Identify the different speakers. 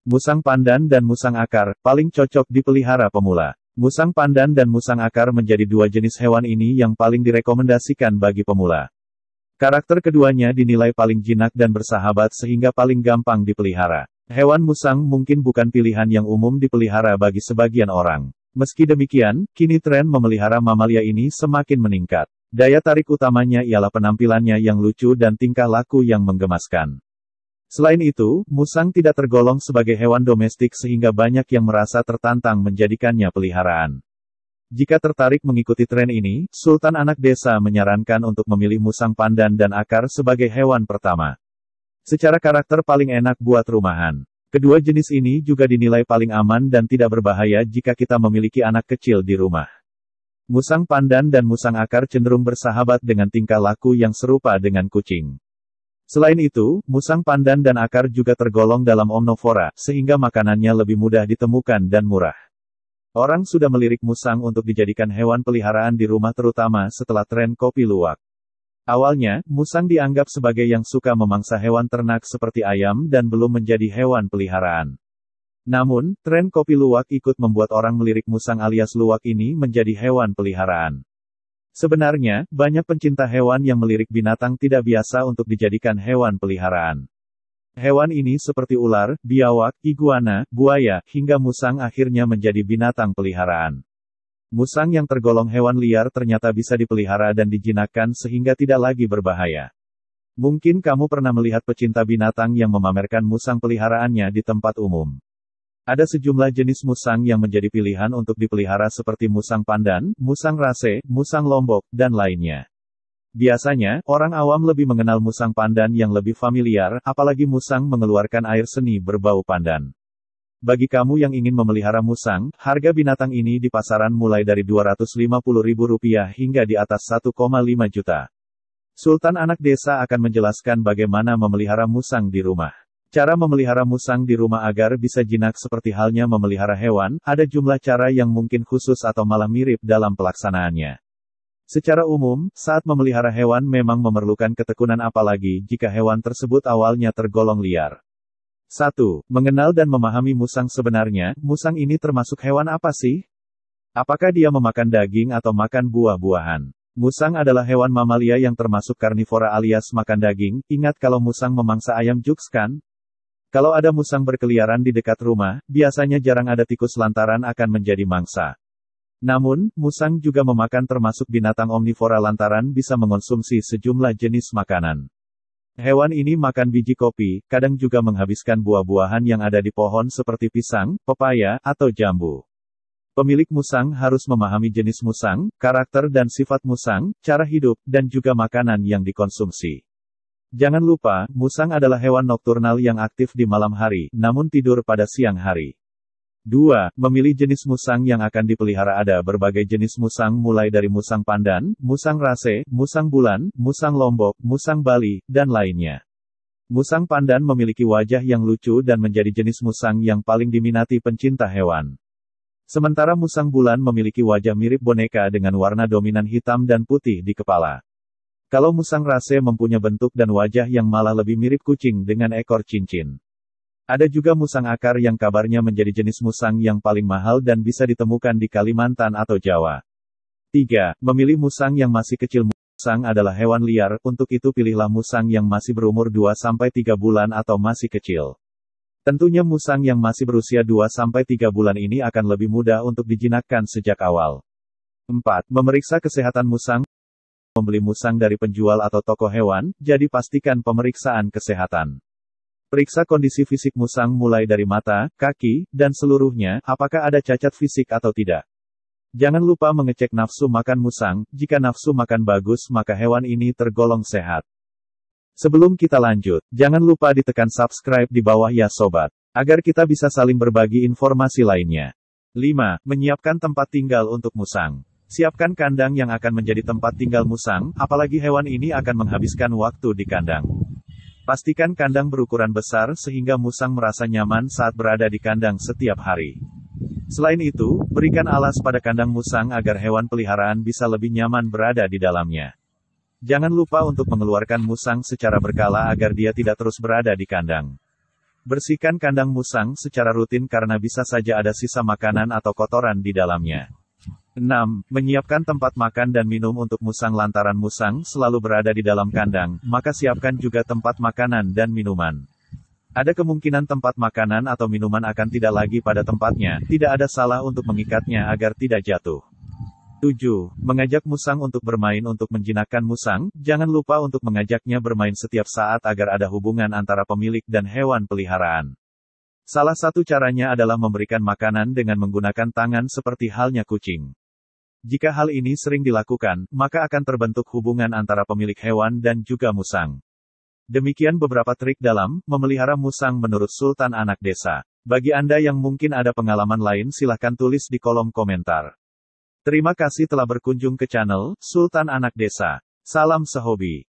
Speaker 1: Musang pandan dan musang akar, paling cocok dipelihara pemula. Musang pandan dan musang akar menjadi dua jenis hewan ini yang paling direkomendasikan bagi pemula. Karakter keduanya dinilai paling jinak dan bersahabat sehingga paling gampang dipelihara. Hewan musang mungkin bukan pilihan yang umum dipelihara bagi sebagian orang. Meski demikian, kini tren memelihara mamalia ini semakin meningkat. Daya tarik utamanya ialah penampilannya yang lucu dan tingkah laku yang menggemaskan. Selain itu, musang tidak tergolong sebagai hewan domestik sehingga banyak yang merasa tertantang menjadikannya peliharaan. Jika tertarik mengikuti tren ini, Sultan Anak Desa menyarankan untuk memilih musang pandan dan akar sebagai hewan pertama. Secara karakter paling enak buat rumahan. Kedua jenis ini juga dinilai paling aman dan tidak berbahaya jika kita memiliki anak kecil di rumah. Musang pandan dan musang akar cenderung bersahabat dengan tingkah laku yang serupa dengan kucing. Selain itu, musang pandan dan akar juga tergolong dalam omnivora, sehingga makanannya lebih mudah ditemukan dan murah. Orang sudah melirik musang untuk dijadikan hewan peliharaan di rumah terutama setelah tren kopi luwak. Awalnya, musang dianggap sebagai yang suka memangsa hewan ternak seperti ayam dan belum menjadi hewan peliharaan. Namun, tren kopi luwak ikut membuat orang melirik musang alias luwak ini menjadi hewan peliharaan. Sebenarnya, banyak pencinta hewan yang melirik binatang tidak biasa untuk dijadikan hewan peliharaan. Hewan ini seperti ular, biawak, iguana, buaya, hingga musang akhirnya menjadi binatang peliharaan. Musang yang tergolong hewan liar ternyata bisa dipelihara dan dijinakkan sehingga tidak lagi berbahaya. Mungkin kamu pernah melihat pecinta binatang yang memamerkan musang peliharaannya di tempat umum. Ada sejumlah jenis musang yang menjadi pilihan untuk dipelihara seperti musang pandan, musang rase, musang lombok, dan lainnya. Biasanya, orang awam lebih mengenal musang pandan yang lebih familiar, apalagi musang mengeluarkan air seni berbau pandan. Bagi kamu yang ingin memelihara musang, harga binatang ini di pasaran mulai dari Rp250.000 hingga di atas 1,5 juta. Sultan Anak Desa akan menjelaskan bagaimana memelihara musang di rumah. Cara memelihara musang di rumah agar bisa jinak seperti halnya memelihara hewan, ada jumlah cara yang mungkin khusus atau malah mirip dalam pelaksanaannya. Secara umum, saat memelihara hewan memang memerlukan ketekunan apalagi jika hewan tersebut awalnya tergolong liar. 1. Mengenal dan memahami musang sebenarnya, musang ini termasuk hewan apa sih? Apakah dia memakan daging atau makan buah-buahan? Musang adalah hewan mamalia yang termasuk karnivora alias makan daging, ingat kalau musang memangsa ayam juks kan? Kalau ada musang berkeliaran di dekat rumah, biasanya jarang ada tikus lantaran akan menjadi mangsa. Namun, musang juga memakan termasuk binatang omnivora lantaran bisa mengonsumsi sejumlah jenis makanan. Hewan ini makan biji kopi, kadang juga menghabiskan buah-buahan yang ada di pohon seperti pisang, pepaya, atau jambu. Pemilik musang harus memahami jenis musang, karakter dan sifat musang, cara hidup, dan juga makanan yang dikonsumsi. Jangan lupa, musang adalah hewan nokturnal yang aktif di malam hari, namun tidur pada siang hari. 2. Memilih jenis musang yang akan dipelihara. Ada berbagai jenis musang mulai dari musang pandan, musang rase, musang bulan, musang lombok, musang bali, dan lainnya. Musang pandan memiliki wajah yang lucu dan menjadi jenis musang yang paling diminati pencinta hewan. Sementara musang bulan memiliki wajah mirip boneka dengan warna dominan hitam dan putih di kepala. Kalau musang rase mempunyai bentuk dan wajah yang malah lebih mirip kucing dengan ekor cincin. Ada juga musang akar yang kabarnya menjadi jenis musang yang paling mahal dan bisa ditemukan di Kalimantan atau Jawa. 3. Memilih musang yang masih kecil. Musang adalah hewan liar, untuk itu pilihlah musang yang masih berumur 2-3 bulan atau masih kecil. Tentunya musang yang masih berusia 2-3 bulan ini akan lebih mudah untuk dijinakkan sejak awal. 4. Memeriksa kesehatan musang. Membeli musang dari penjual atau toko hewan, jadi pastikan pemeriksaan kesehatan. Periksa kondisi fisik musang mulai dari mata, kaki, dan seluruhnya, apakah ada cacat fisik atau tidak. Jangan lupa mengecek nafsu makan musang, jika nafsu makan bagus maka hewan ini tergolong sehat. Sebelum kita lanjut, jangan lupa ditekan subscribe di bawah ya sobat, agar kita bisa saling berbagi informasi lainnya. 5. Menyiapkan tempat tinggal untuk musang. Siapkan kandang yang akan menjadi tempat tinggal musang, apalagi hewan ini akan menghabiskan waktu di kandang. Pastikan kandang berukuran besar sehingga musang merasa nyaman saat berada di kandang setiap hari. Selain itu, berikan alas pada kandang musang agar hewan peliharaan bisa lebih nyaman berada di dalamnya. Jangan lupa untuk mengeluarkan musang secara berkala agar dia tidak terus berada di kandang. Bersihkan kandang musang secara rutin karena bisa saja ada sisa makanan atau kotoran di dalamnya. 6. Menyiapkan tempat makan dan minum untuk musang. Lantaran musang selalu berada di dalam kandang, maka siapkan juga tempat makanan dan minuman. Ada kemungkinan tempat makanan atau minuman akan tidak lagi pada tempatnya, tidak ada salah untuk mengikatnya agar tidak jatuh. 7. Mengajak musang untuk bermain. Untuk menjinakkan musang, jangan lupa untuk mengajaknya bermain setiap saat agar ada hubungan antara pemilik dan hewan peliharaan. Salah satu caranya adalah memberikan makanan dengan menggunakan tangan seperti halnya kucing. Jika hal ini sering dilakukan, maka akan terbentuk hubungan antara pemilik hewan dan juga musang. Demikian beberapa trik dalam memelihara musang menurut Sultan Anak Desa. Bagi Anda yang mungkin ada pengalaman lain, silahkan tulis di kolom komentar. Terima kasih telah berkunjung ke channel Sultan Anak Desa. Salam sehobi.